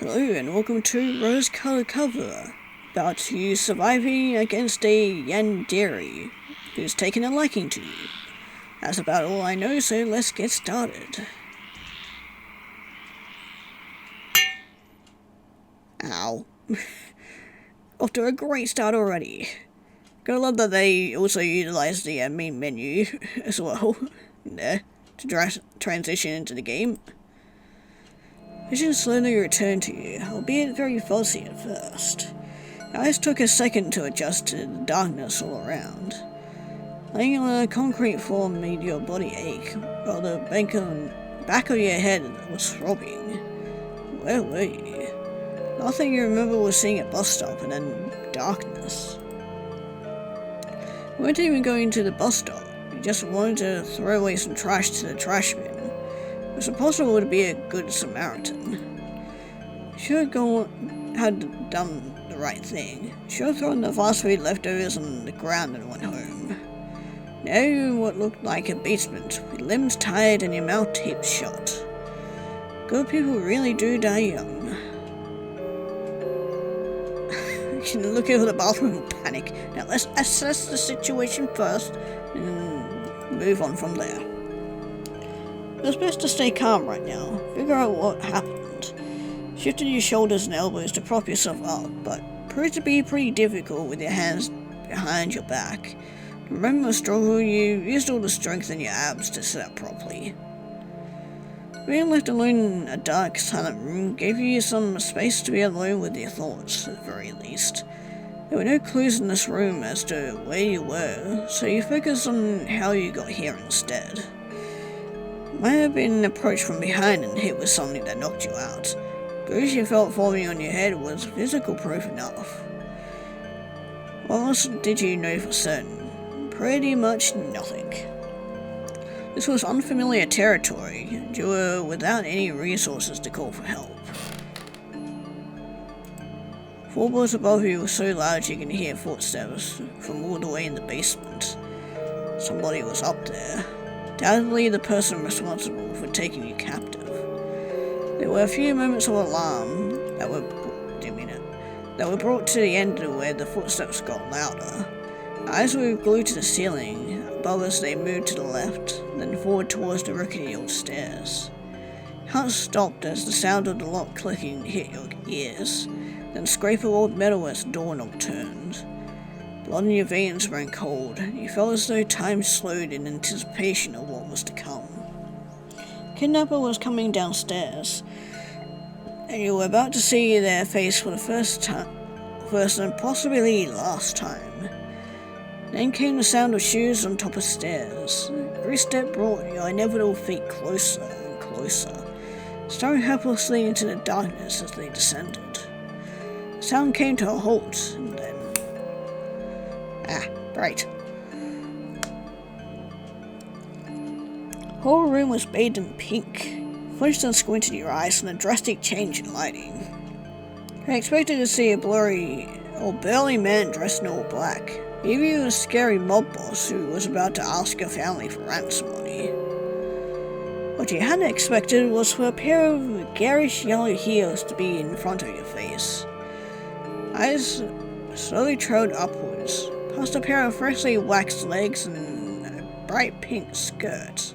Hello and welcome to Rose Color Cover, about you surviving against a Yandere who's taken a liking to you. That's about all I know, so let's get started. Ow. Off to a great start already. Gotta love that they also utilize the main menu as well there to transition into the game. Vision slowly returned to you, albeit very fuzzy at first. Your eyes took a second to adjust to the darkness all around. Laying on a concrete floor made your body ache, while the back of your head was throbbing. Where were you? Nothing you remember was seeing a bus stop and then darkness. You weren't even going to the bus stop, you just wanted to throw away some trash to the trash bin. It was impossible to be a good Samaritan. You should had done the right thing. You should have thrown the fast food leftovers on the ground and went home. Now you're in what looked like a basement, with limbs tied and your mouth taped shut. Good people really do die young. You can look over the bathroom and panic. Now let's assess the situation first and move on from there. It's best to stay calm right now. Figure out what happened. Shifted your shoulders and elbows to prop yourself up, but proved to be pretty difficult with your hands behind your back. Remember the struggle, you used all the strength in your abs to sit up properly. Being left alone in a dark, silent room gave you some space to be alone with your thoughts, at the very least. There were no clues in this room as to where you were, so you focused on how you got here instead. Might have been approached from behind and hit with something that knocked you out. Bruise you felt forming on your head was physical proof enough. What else did you know for certain? Pretty much nothing. This was unfamiliar territory, and you were without any resources to call for help. Floorboards above you were so loud you could hear footsteps from all the way in the basement. Somebody was up there. Undoubtedly the person responsible for taking you captive. There were a few moments of alarm that were brought to the end where the footsteps got louder. Eyes were glued to the ceiling above as they moved to the left, then forward towards the rickety old stairs. Heart stopped as the sound of the lock clicking hit your ears, then scrape of old metal as the doorknob turned. Blood in your veins ran cold. You felt as though time slowed in anticipation of what was to come. Kidnapper was coming downstairs, and you were about to see their face for the first and possibly last time. Then came the sound of shoes on top of stairs. Every step brought your inevitable feet closer and closer, staring helplessly into the darkness as they descended. The sound came to a halt, and then... right. The whole room was bathed in pink. You flinched and squinted your eyes from the drastic change in lighting. I expected to see a burly man dressed in all black. Maybe a scary mob boss who was about to ask your family for ransom money. What you hadn't expected was for a pair of garish yellow heels to be in front of your face. Eyes slowly trailed upwards, past a pair of freshly waxed legs and a bright pink skirt.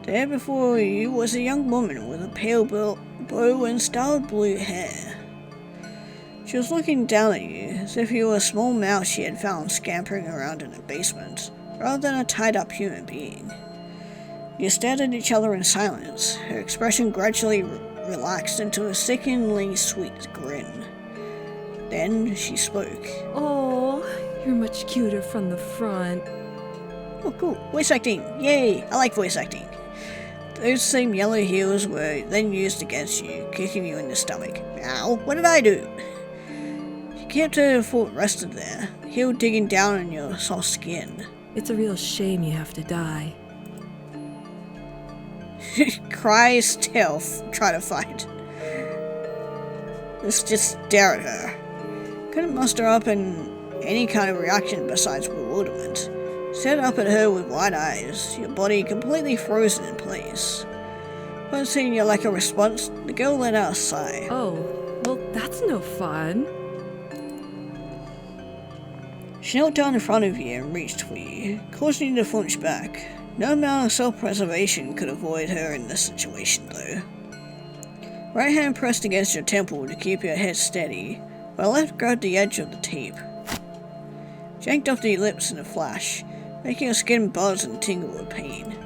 There before you was a young woman with a pale bow and starred blue hair. She was looking down at you as if you were a small mouse she had found scampering around in a basement, rather than a tied-up human being. You stared at each other in silence, her expression gradually relaxed into a sickeningly sweet grin. Then she spoke. Oh, you're much cuter from the front. Oh, cool. Voice acting. Yay! I like voice acting. Those same yellow heels were then used against you, kicking you in the stomach. Ow, what did I do? She kept her foot rested there, heel digging down on your soft skin. It's a real shame you have to die. Cries still, try to fight. Let's just stare at her. Couldn't muster up any kind of reaction besides bewilderment. Stared up at her with wide eyes, your body completely frozen in place. Upon seeing your lack of response, the girl let out a sigh. Oh, well, that's no fun. She knelt down in front of you and reached for you, causing you to flinch back. No amount of self-preservation could avoid her in this situation, though. Right hand pressed against your temple to keep your head steady, while left grabbed the edge of the tape. Yanked off the lips in a flash, making your skin buzz and tingle with pain.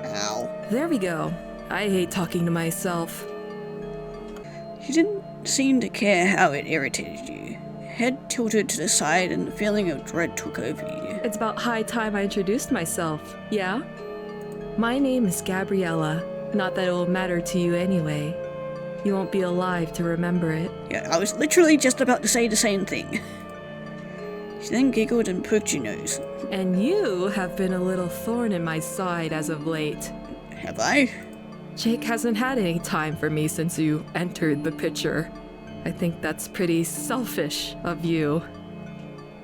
Ow. There we go. I hate talking to myself. She didn't seem to care how it irritated you. Head tilted to the side and the feeling of dread took over you. It's about high time I introduced myself, yeah? My name is Gabriella. Not that it will matter to you anyway. You won't be alive to remember it. Yeah, I was literally just about to say the same thing. She then giggled and poked your nose. And you have been a little thorn in my side as of late. Have I? Jake hasn't had any time for me since you entered the picture. I think that's pretty selfish of you.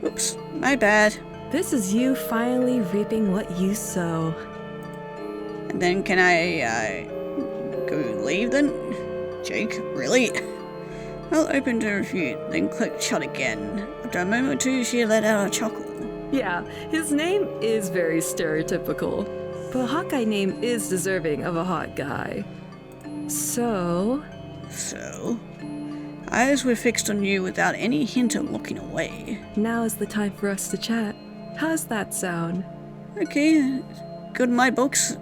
Oops, my bad. This is you finally reaping what you sow. And then can I, go leave then? Jake, really? Well, opened to refute, then clicked shut again. After a moment or two, she let out a chuckle. Yeah, his name is very stereotypical, but a hot guy name is deserving of a hot guy. So, eyes were fixed on you without any hint of looking away. now is the time for us to chat. How's that sound? Okay, good in my books.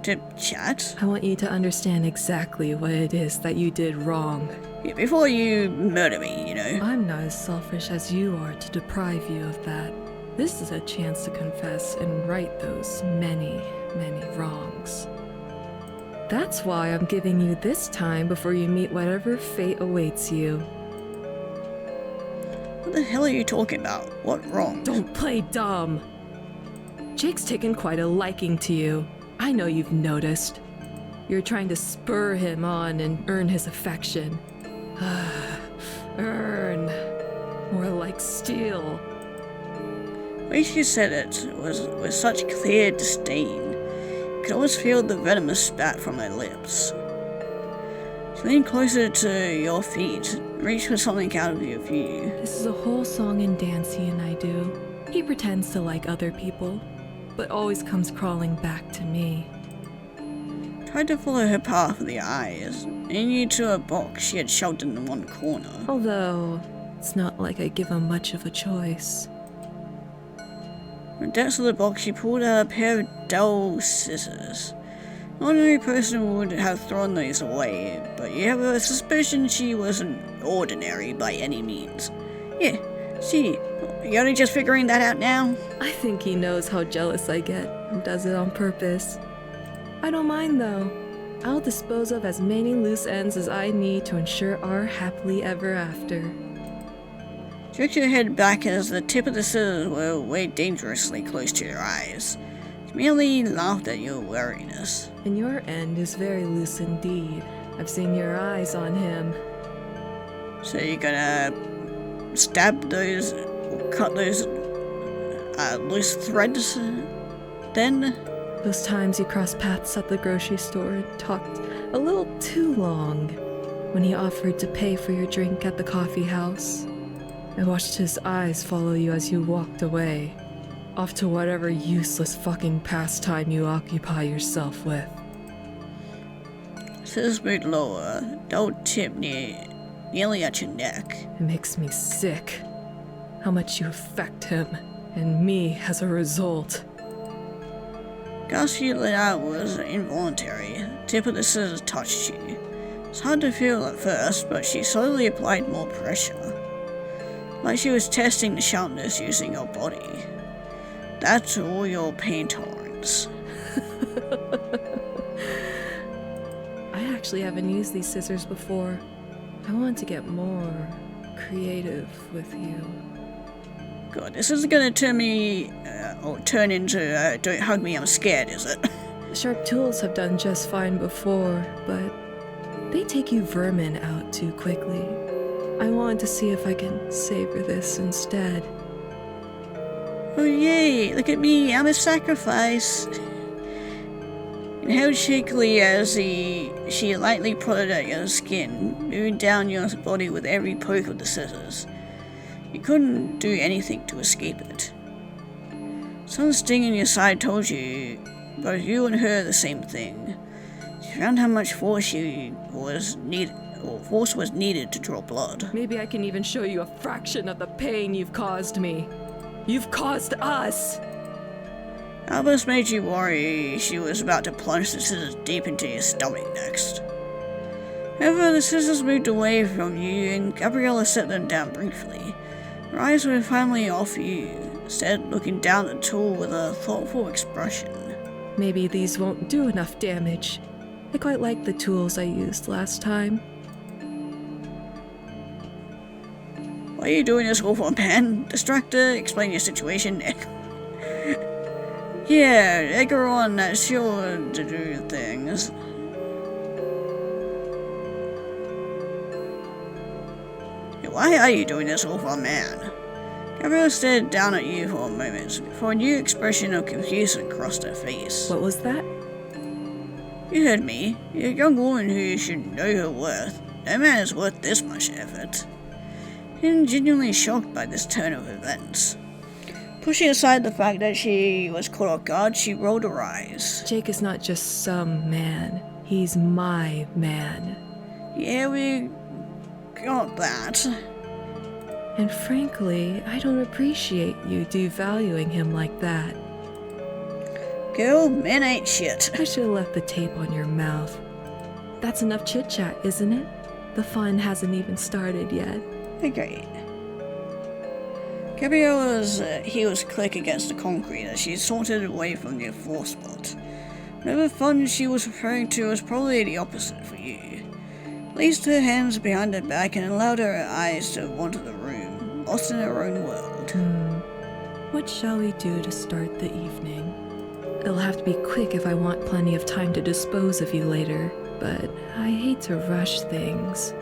To chat? I want you to understand exactly what it is that you did wrong. Yeah, before you murder me, you know. I'm not as selfish as you are to deprive you of that. This is a chance to confess and right those many, many wrongs. That's why I'm giving you this time before you meet whatever fate awaits you. What the hell are you talking about? What wrong? Don't play dumb! Jake's taken quite a liking to you. I know you've noticed. You're trying to spur him on and earn his affection. Earn. More like steal. The way she said it was with such clear disdain. You could almost feel the venomous spat from her lips. She leaned closer to your feet and reached for something out of your view. This is a whole song and dance he and I do. He pretends to like other people, but always comes crawling back to me. Tried to follow her path with your eyes, and you to a box she had shoved in one corner. Although, it's not like I give him much of a choice. From the depths of the box she pulled out a pair of dull scissors. An ordinary person would have thrown these away, but you have a suspicion she wasn't ordinary by any means. Yeah, see, you're only just figuring that out now? I think he knows how jealous I get and does it on purpose. I don't mind though. I'll dispose of as many loose ends as I need to ensure our happily ever after. Jerked your head back as the tip of the scissors were way dangerously close to your eyes. She merely laughed at your wariness. And your end is very loose indeed. I've seen your eyes on him. So you're gonna stab those, or cut those loose threads then? Those times you crossed paths at the grocery store and talked a little too long. When he offered to pay for your drink at the coffee house. I watched his eyes follow you as you walked away. Off to whatever useless fucking pastime you occupy yourself with. Scissors moved lower, dull tip nearly at your neck. It makes me sick. How much you affect him, and me as a result. Gasp you let out was involuntary. Tip of the scissors touched you. It's hard to feel at first, but she slowly applied more pressure. Like she was testing the sharpness using your body. That's all your pain tolerance. I actually haven't used these scissors before. I want to get more creative with you. God, this isn't gonna turn into don't hug me, I'm scared, is it? Sharp tools have done just fine before, but they take you vermin out too quickly. I wanted to see if I can savor this instead. Oh yay, look at me, I'm a sacrifice. and held shakily as she lightly prodded at your skin, moving down your body with every poke of the scissors. You couldn't do anything to escape it. Some sting in your side told you both you and her the same thing. She found how much force was needed to draw blood. Maybe I can even show you a fraction of the pain you've caused me. You've caused us! Albus made you worry she was about to plunge the scissors deep into your stomach next. However, the scissors moved away from you and Gabriella set them down briefly. Her eyes were finally off you, instead looking down at the tool with a thoughtful expression. Maybe these won't do enough damage. I quite like the tools I used last time. Why are you doing this all for, man? Distractor, explain your situation. Yeah, egg her on, that's sure to do things. Why are you doing this all for, man? Gabrielle stared down at you for a moment, before a new expression of confusion crossed her face. What was that? You heard me. You're a young woman who should know her worth. No man is worth this much effort. I'm genuinely shocked by this turn of events. Pushing aside the fact that she was caught off guard, she rolled her eyes. Jake is not just some man. He's my man. Yeah, we got that. And frankly, I don't appreciate you devaluing him like that. Girl, men ain't shit. I should have left the tape on your mouth. That's enough chit-chat, isn't it? The fun hasn't even started yet. Agreed. Gabriella's heels click against the concrete as she sauntered away from the floor spot. Whatever fun she was referring to was probably the opposite for you. Placed her hands behind her back and allowed her eyes to wander the room, lost in her own world. What shall we do to start the evening? It'll have to be quick if I want plenty of time to dispose of you later, but I hate to rush things.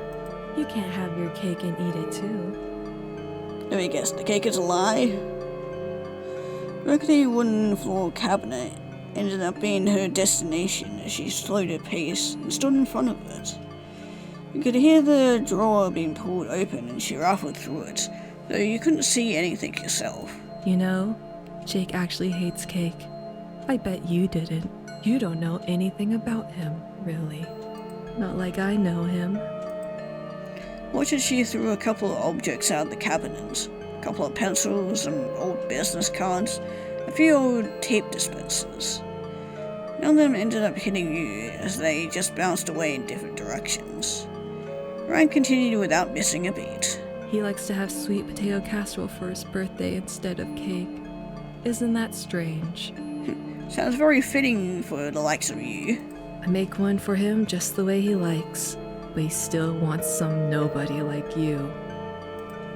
You can't have your cake and eat it too. Let me guess, the cake is a lie? The rickety wooden floor cabinet ended up being her destination as she slowed her pace and stood in front of it. You could hear the drawer being pulled open and she rifled through it, though you couldn't see anything yourself. You know, Jake actually hates cake. I bet you didn't. You don't know anything about him, really. Not like I know him. Watch as she threw a couple of objects out of the cabinet. A couple of pencils, some old business cards, a few old tape dispensers. None of them ended up hitting you as they just bounced away in different directions. Ryan continued without missing a beat. He likes to have sweet potato casserole for his birthday instead of cake. Isn't that strange? Sounds very fitting for the likes of you. I make one for him just the way he likes, but he still wants some nobody like you.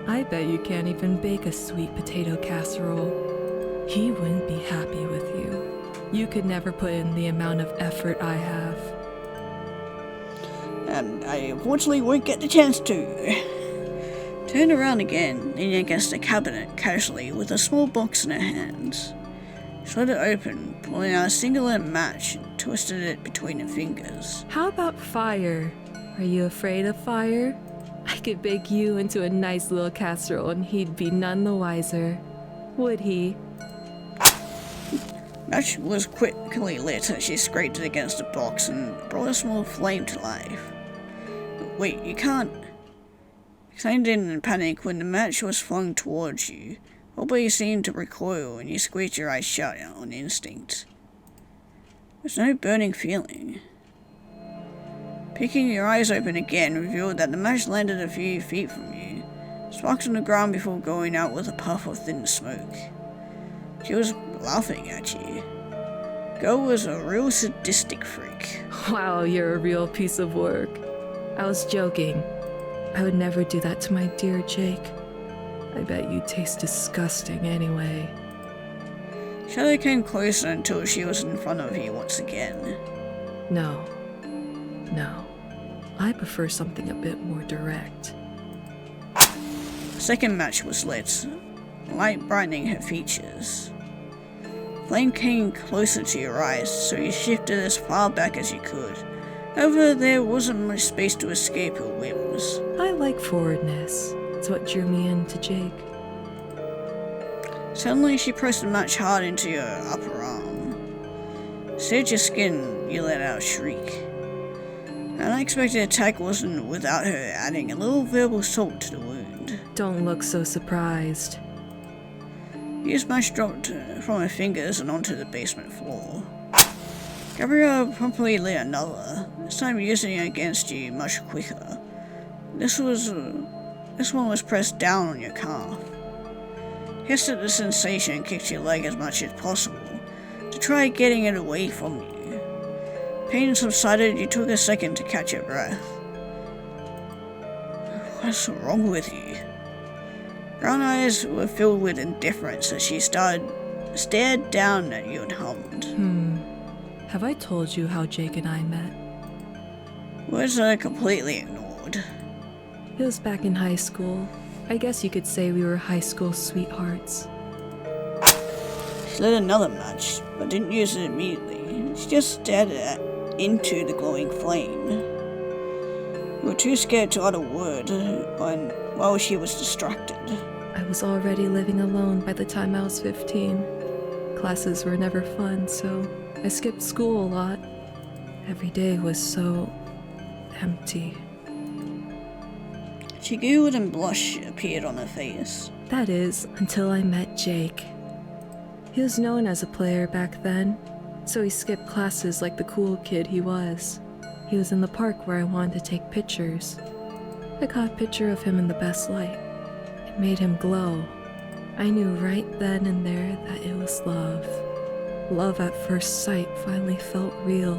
I bet you can't even bake a sweet potato casserole. He wouldn't be happy with you. You could never put in the amount of effort I have. And I unfortunately won't get the chance to. Turned around again, leaning against the cabinet casually with a small box in her hands. Slid it open, pulling out a singular match and twisted it between her fingers. How about fire? Are you afraid of fire? I could bake you into a nice little casserole and he'd be none the wiser. Would he? Match was quickly lit as she scraped it against the box and brought a small flame to life. But wait, you can't... Exclaimed in panic when the match was flung towards you. Whole body seemed to recoil and you squeezed your eyes shut on instinct. There's no burning feeling. Picking your eyes open again revealed that the match landed a few feet from you, sparked on the ground before going out with a puff of thin smoke. She was laughing at you. Girl was a real sadistic freak. Wow, you're a real piece of work. I was joking. I would never do that to my dear Jake. I bet you taste disgusting anyway. Shadow came closer until she was in front of you once again. No. I prefer something a bit more direct. The second match was lit, light brightening her features. Flame came closer to your eyes, so you shifted as far back as you could. However, there wasn't much space to escape her whims. I like forwardness. It's what drew me into Jake. Suddenly, she pressed the match hard into your upper arm. Seared your skin, you let out a shriek. An unexpected attack wasn't without her adding a little verbal salt to the wound. Don't look so surprised. Your smash dropped from her fingers and onto the basement floor. Gabrielle promptly lit another, this time using it against you much quicker. This one was pressed down on your calf. Hissed at the sensation and kicked your leg as much as possible to try getting it away from you. Pain subsided, you took a second to catch your breath. What's wrong with you? Brown eyes were filled with indifference as she stared down at you and hummed. Have I told you how Jake and I met? Words are completely ignored. It was back in high school. I guess you could say we were high school sweethearts. She lit another match, but didn't use it immediately. She just stared into the glowing flame. You were too scared to utter a word while she was distracted. I was already living alone by the time I was 15. Classes were never fun, so I skipped school a lot. Every day was so empty. She giggled and blush appeared on her face. That is, until I met Jake. He was known as a player back then, so he skipped classes like the cool kid he was. He was in the park where I wanted to take pictures. I got a picture of him in the best light. It made him glow. I knew right then and there that it was love. Love at first sight finally felt real.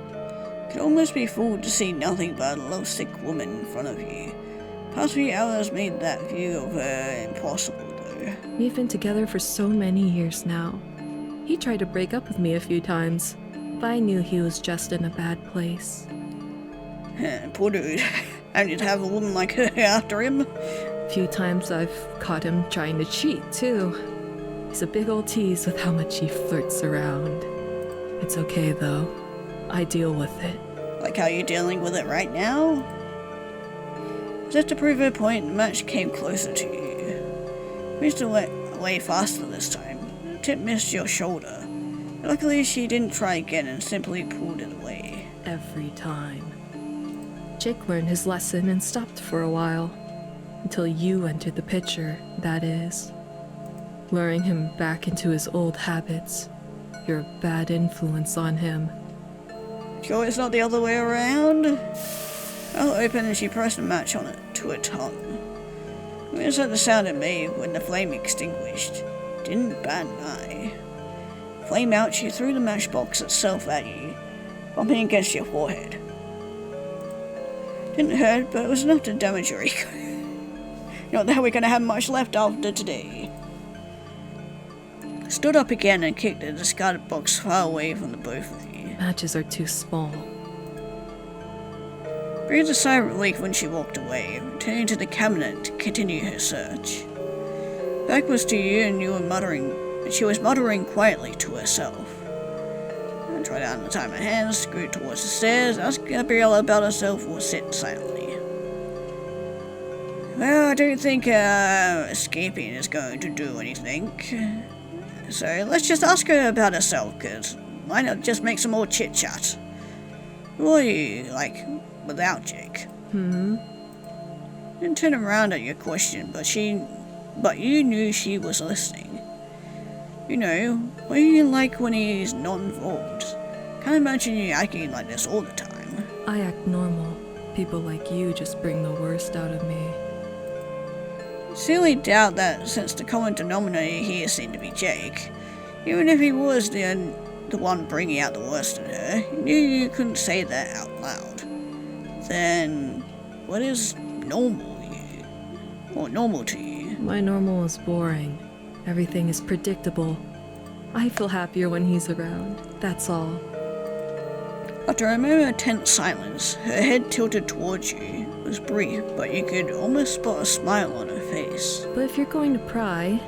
You could almost be fooled to see nothing but a lovesick woman in front of you. Past few hours made that view of her impossible, though. We've been together for so many years now. He tried to break up with me a few times, but I knew he was just in a bad place. Poor dude. Having to have a woman like her after him. A few times I've caught him trying to cheat, too. He's a big old tease with how much he flirts around. It's okay, though. I deal with it. Like how you're dealing with it right now? Just to prove her point, the match came closer to you. Moved away faster this time. The tip missed your shoulder. Luckily, she didn't try again and simply pulled it away. Every time. Jake learned his lesson and stopped for a while. Until you entered the picture, that is. Luring him back into his old habits. You're a bad influence on him. Sure it's not the other way around? I'll open and she pressed the match on it to her tongue. It was at the sound it made when the flame extinguished. Didn't bat an eye. Flame out, she threw the matchbox itself at you, bumping against your forehead. Didn't hurt, but it was enough to damage your ego. Not that we're gonna have much left after today. Stood up again and kicked the discarded box far away from the both of you. Matches are too small. Breathed a sigh of relief when she walked away, returning to the cabinet to continue her search. Back was to you and she was muttering quietly to herself. And tried out in the time of hands, screwed towards the stairs, asked Gabriella about herself, or sit silently. Well, I don't think escaping is going to do anything. So let's just ask her about herself, cause why not just make some more chit-chat? Who are you, like, without Jake? Didn't turn around at your question, but you knew she was listening. You know, what are you like when he's not involved? Can't imagine you acting like this all the time. I act normal. People like you just bring the worst out of me. Silly doubt that since the common denominator here seemed to be Jake, even if he was the one bringing out the worst in her, you knew you couldn't say that out loud. Then, what is normal to you? My normal is boring. Everything is predictable. I feel happier when he's around, that's all. After a moment of tense silence, her head tilted towards you. It was brief, but you could almost spot a smile on her face. But if you're going to pry,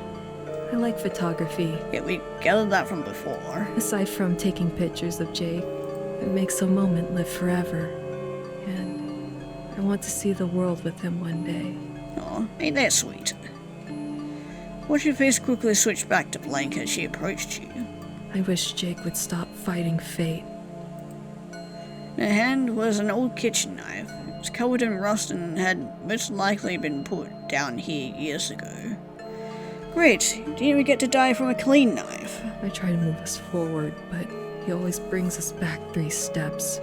I like photography. Yeah, we gathered that from before. Aside from taking pictures of Jake, it makes a moment live forever. And I want to see the world with him one day. Aw, ain't that sweet? Watch your face quickly switch back to blank as she approached you. I wish Jake would stop fighting fate. In her hand was an old kitchen knife. It was covered in rust and had most likely been put down here years ago. Great, you didn't even get to die from a clean knife. I try to move us forward, but he always brings us back 3 steps.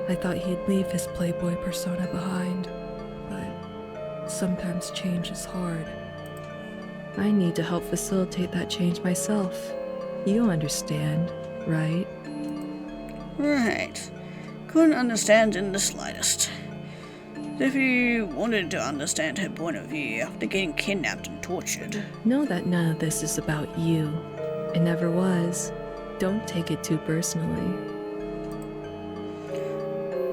I thought he'd leave his playboy persona behind, but sometimes change is hard. I need to help facilitate that change myself. You understand, right? Right. Couldn't understand in the slightest. As if you wanted to understand her point of view after getting kidnapped and tortured. Know that none of this is about you. It never was. Don't take it too personally.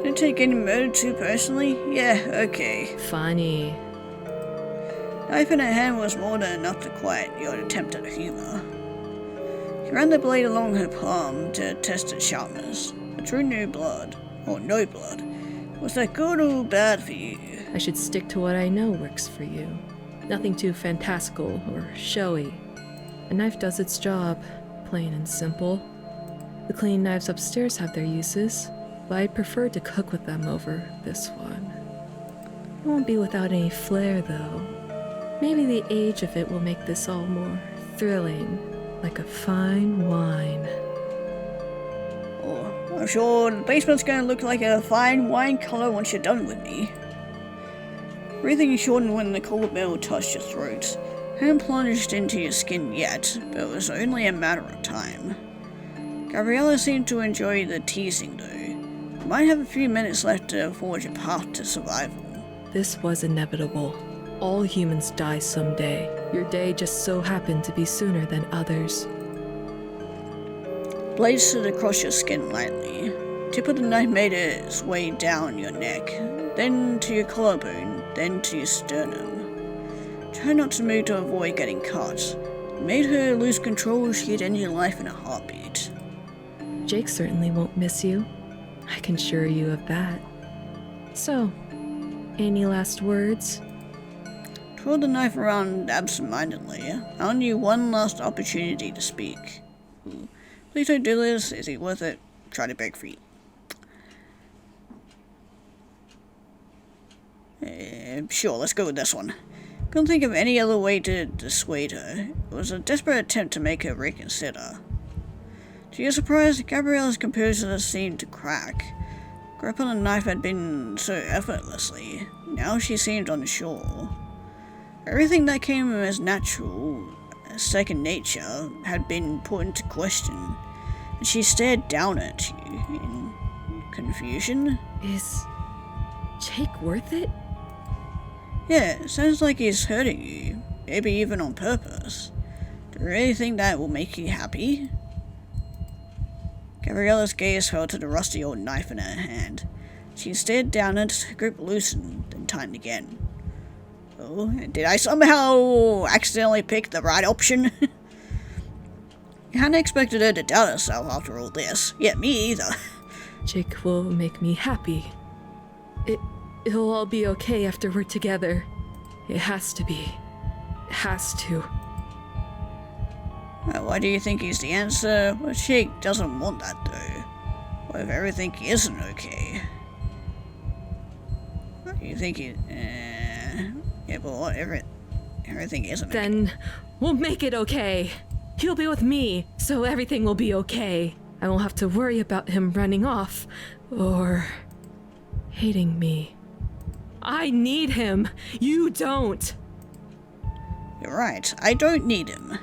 Didn't take getting murdered too personally? Yeah, okay. Funny. Knife in her hand was more than enough to quiet your attempt at humor. She ran the blade along her palm to test its sharpness. A true new blood, or no blood. Was that good or bad for you? I should stick to what I know works for you. Nothing too fantastical or showy. A knife does its job, plain and simple. The clean knives upstairs have their uses, but I'd prefer to cook with them over this one. It won't be without any flair, though. Maybe the age of it will make this all more thrilling, like a fine wine. Oh, I'm sure the basement's gonna look like a fine wine color once you're done with me. Breathing shortened when the cold metal touched your throat. Hadn't plunged into your skin yet, but it was only a matter of time. Gabriella seemed to enjoy the teasing though. You might have a few minutes left to forge a path to survival. This was inevitable. All humans die someday. Your day just so happened to be sooner than others. Blade slid across your skin lightly. Tip of the knife made its way down your neck, then to your collarbone, then to your sternum. Try not to move to avoid getting cut. It made her lose control. She'd end your life in a heartbeat. Jake certainly won't miss you. I can assure you of that. So, any last words? Twirled the knife around absent-mindedly, allowing you one last opportunity to speak. Please don't do this. Is he worth it? Try to break free. Sure, let's go with this one. Couldn't think of any other way to dissuade her. It was a desperate attempt to make her reconsider. To your surprise, Gabriella's composure seemed to crack. Grip on the knife had been so effortlessly. Now she seemed unsure. Everything that came as natural, as second nature, had been put into question, and she stared down at you in confusion. Is Jake worth it? Yeah, it sounds like he's hurting you, maybe even on purpose. Do you really think that will make you happy? Gabriella's gaze fell to the rusty old knife in her hand. She stared down at it, her grip loosened, then tightened again. Oh, did I somehow accidentally pick the right option? You hadn't expected her to doubt herself after all this. Yeah, me either. Jake will make me happy. It'll all be okay after we're together. It has to be. It has to. Why do you think he's the answer? Well, Jake doesn't want that though. What if everything isn't okay? You think he... yeah, but what if everything isn't okay? Then we'll make it okay. He'll be with me, so everything will be okay. I won't have to worry about him running off or hating me. I need him. You don't. You're right. I don't need him.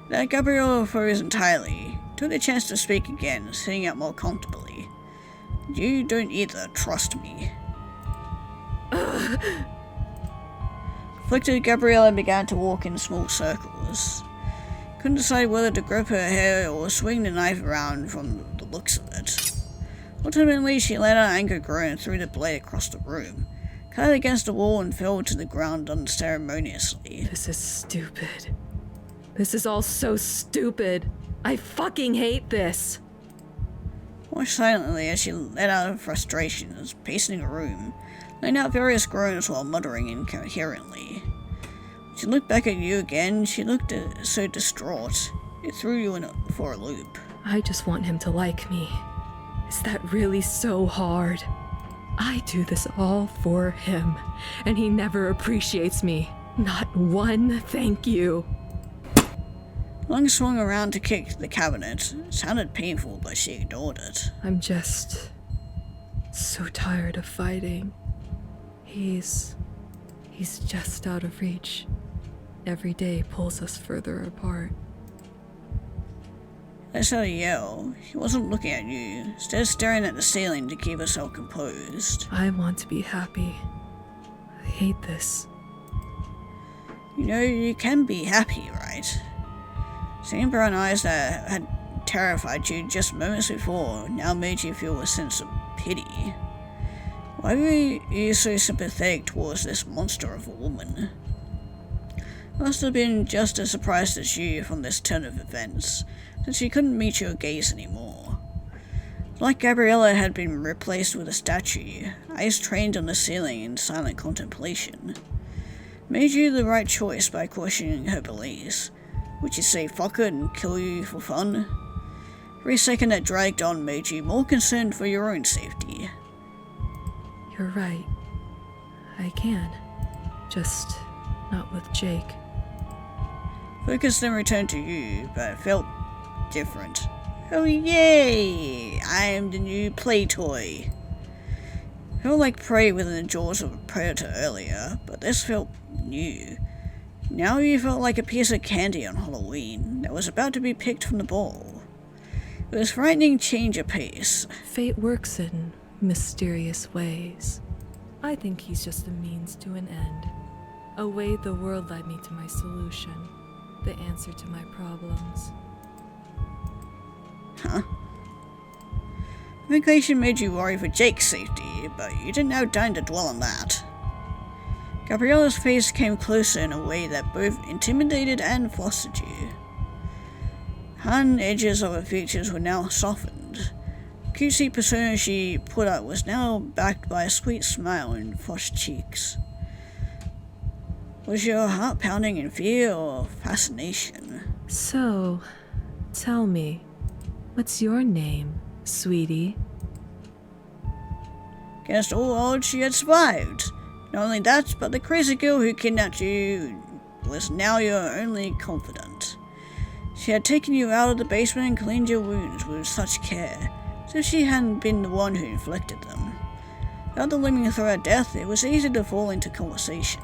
That Gabriella froze entirely. Took the chance to speak again, sitting up more comfortably. You don't either. Trust me. Conflicted, Gabriella began to walk in small circles. Couldn't decide whether to grip her hair or swing the knife around from the looks of it. Ultimately, she let her anger grow and threw the blade across the room, cut it against the wall and fell to the ground unceremoniously. This is stupid. This is all so stupid. I fucking hate this. Watched silently as she let out her frustrations, pacing the room, letting out various groans while muttering incoherently. When she looked back at you again, she looked so distraught, it threw you in for a loop. I just want him to like me. Is that really so hard? I do this all for him, and he never appreciates me. Not one thank you. Lung swung around to kick the cabinet. It sounded painful, but she ignored it. I'm just so tired of fighting. He's just out of reach. Every day pulls us further apart. Let her yell. She wasn't looking at you, instead staring at the ceiling to keep herself composed. I want to be happy. I hate this. You know, you can be happy, right? Same brown eyes that had terrified you just moments before now made you feel a sense of pity. Why were you so sympathetic towards this monster of a woman? Must have been just as surprised as you from this turn of events, since she couldn't meet your gaze anymore. Like Gabriella had been replaced with a statue, eyes trained on the ceiling in silent contemplation. Made you the right choice by questioning her beliefs. Would she say fuck it and kill you for fun? Every second that dragged on made you more concerned for your own safety. You're right. I can. Just not with Jake. Focus then returned to you, but it felt different. Oh yay! I am the new play toy. It felt like prey within the jaws of a predator earlier, but this felt new. Now you felt like a piece of candy on Halloween that was about to be picked from the bowl. It was frightening change of pace. Fate works in mysterious ways. I think he's just a means to an end. A way the world led me to my solution. The answer to my problems. Huh? Vacation made you worry for Jake's safety, but you didn't have time to dwell on that. Gabriella's face came closer in a way that both intimidated and flustered you. Hard edges of her features were now softened. The cutesy persona she put up was now backed by a sweet smile and flushed cheeks. Was your heart pounding in fear or fascination? So, tell me, what's your name, sweetie? Against all odds, she had survived. Not only that, but the crazy girl who kidnapped you was now your only confidant. She had taken you out of the basement and cleaned your wounds with such care, as if she hadn't been the one who inflicted them. After living through her death, it was easy to fall into conversation.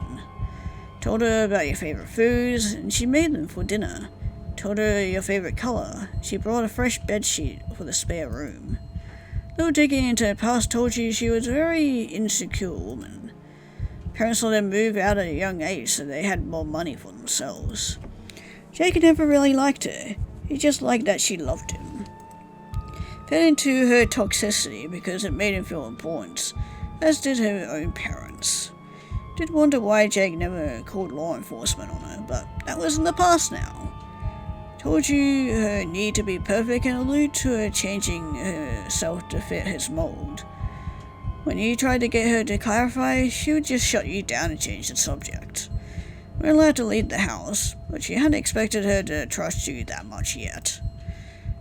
Told her about your favorite foods, and she made them for dinner. Told her your favorite color. She brought a fresh bedsheet for the spare room. Though digging into her past told you she was a very insecure woman. Parents let her move out at a young age so they had more money for themselves. Jake never really liked her. He just liked that she loved him. Fed into her toxicity because it made him feel important, as did her own parents. Did wonder why Jake never called law enforcement on her, but that was in the past now. Told you her need to be perfect and allude to her changing herself to fit his mold. When you tried to get her to clarify, she would just shut you down and change the subject. You were allowed to leave the house, but you hadn't expected her to trust you that much yet.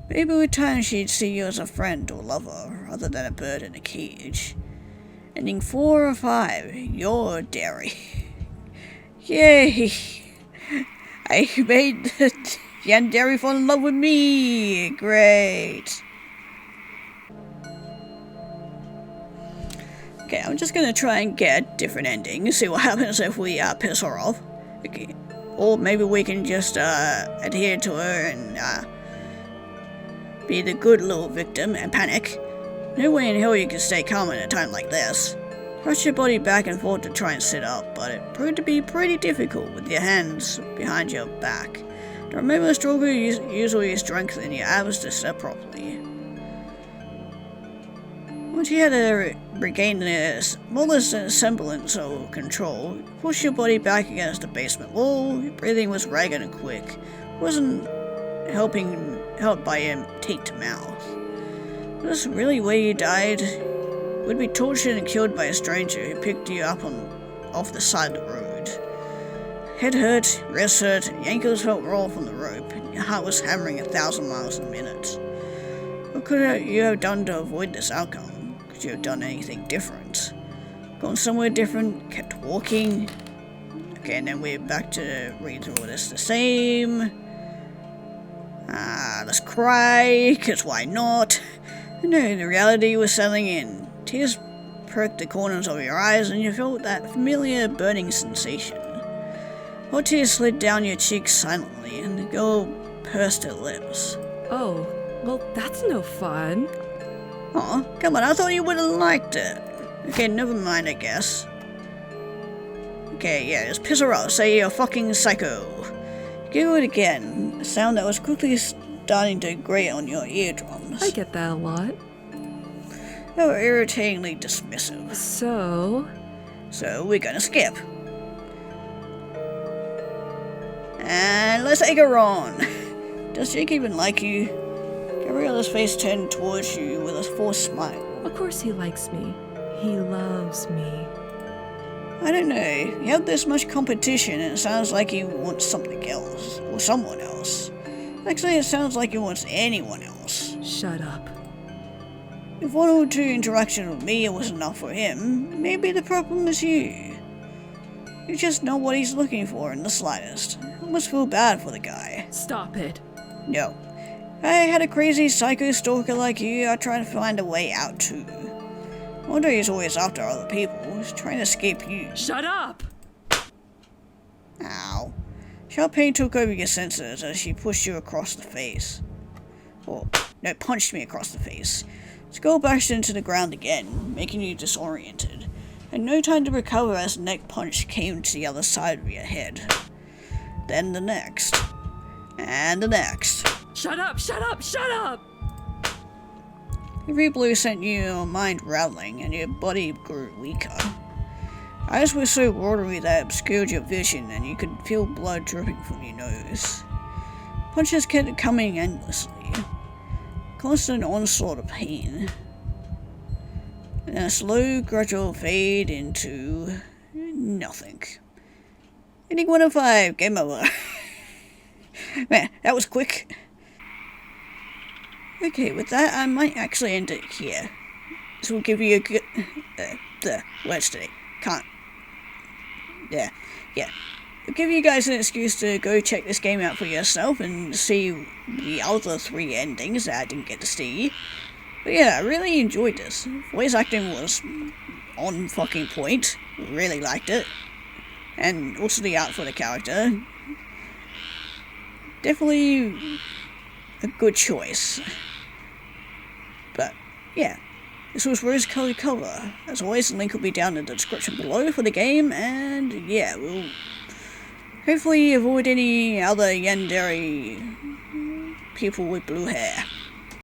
Maybe with time she'd see you as a friend or lover, rather than a bird in a cage. Ending 4 or 5, you're Derry. Yay! I made Jan Derry fall in love with me! Great! Okay, I'm just gonna try and get a different ending, see what happens if we piss her off. Okay. Or maybe we can just adhere to her and be the good little victim and panic. No way in hell you can stay calm at a time like this. Rush your body back and forth to try and sit up, but it proved to be pretty difficult with your hands behind your back. To remember, struggle usually strengthen your abs to sit properly. Once you had to regain the smallest semblance of control, push your body back against the basement wall. Your breathing was ragged and quick, wasn't helped by tape to mouth. Was this really where you died? Would be tortured and killed by a stranger who picked you up off the side of the road. Head hurt, wrist hurt, your ankles felt raw from the rope, and your heart was hammering 1,000 miles a minute. What could you have done to avoid this outcome? Could you have done anything different? Gone somewhere different? Kept walking? Okay, and then we're back to read through all this the same. Let's cry, cause why not? No, the reality was settling in. Tears perked the corners of your eyes and you felt that familiar burning sensation. More tears slid down your cheeks silently and the girl pursed her lips. Oh, well, that's no fun. Aw, come on, I thought you would have liked it. Okay, never mind, I guess. Okay, yeah, just piss her off, say you're a fucking psycho. Give it again, a sound that was quickly starting to grate on your eardrums. I get that a lot. They were irritatingly dismissive. So we're gonna skip. And let's take her on. Does Jake even like you? Gabriella's face turned towards you with a forced smile. Of course he likes me. He loves me. I don't know. You have this much competition and it sounds like he wants something else. Or someone else. Actually, it sounds like he wants anyone else. Shut up. If 1 or 2 interactions with me was enough for him, maybe the problem is you. You just know what he's looking for in the slightest. I almost feel bad for the guy. Stop it. No. If I had a crazy psycho stalker like you, I'd try to find a way out too. I wonder he's always after other people. He's trying to escape you. Shut up! Ow. Sharp pain took over your senses as she pushed you across the face. Punched me across the face. Skull bashed into the ground again, making you disoriented, and no time to recover as the next punch came to the other side of your head. Then the next. And the next. Shut up! Shut up! Shut up! Every blow sent your mind rattling, and your body grew weaker. Eyes were so watery that it obscured your vision, and you could feel blood dripping from your nose. Punches kept coming endlessly. Constant onslaught of pain. And a slow, gradual fade into nothing. Ending 1 of 5. Game over. Man, that was quick. Okay, with that, I might actually end it here. This will give you a good... words today. Can't. Yeah. It'll give you guys an excuse to go check this game out for yourself and see the other 3 endings that I didn't get to see. But yeah, I really enjoyed this. Voice acting was on fucking point. Really liked it. And also the art for the character. Definitely a good choice. But yeah, this was Rose Colored Cover. As always, the link will be down in the description below for the game, and yeah, we'll hopefully avoid any other yandere people with blue hair.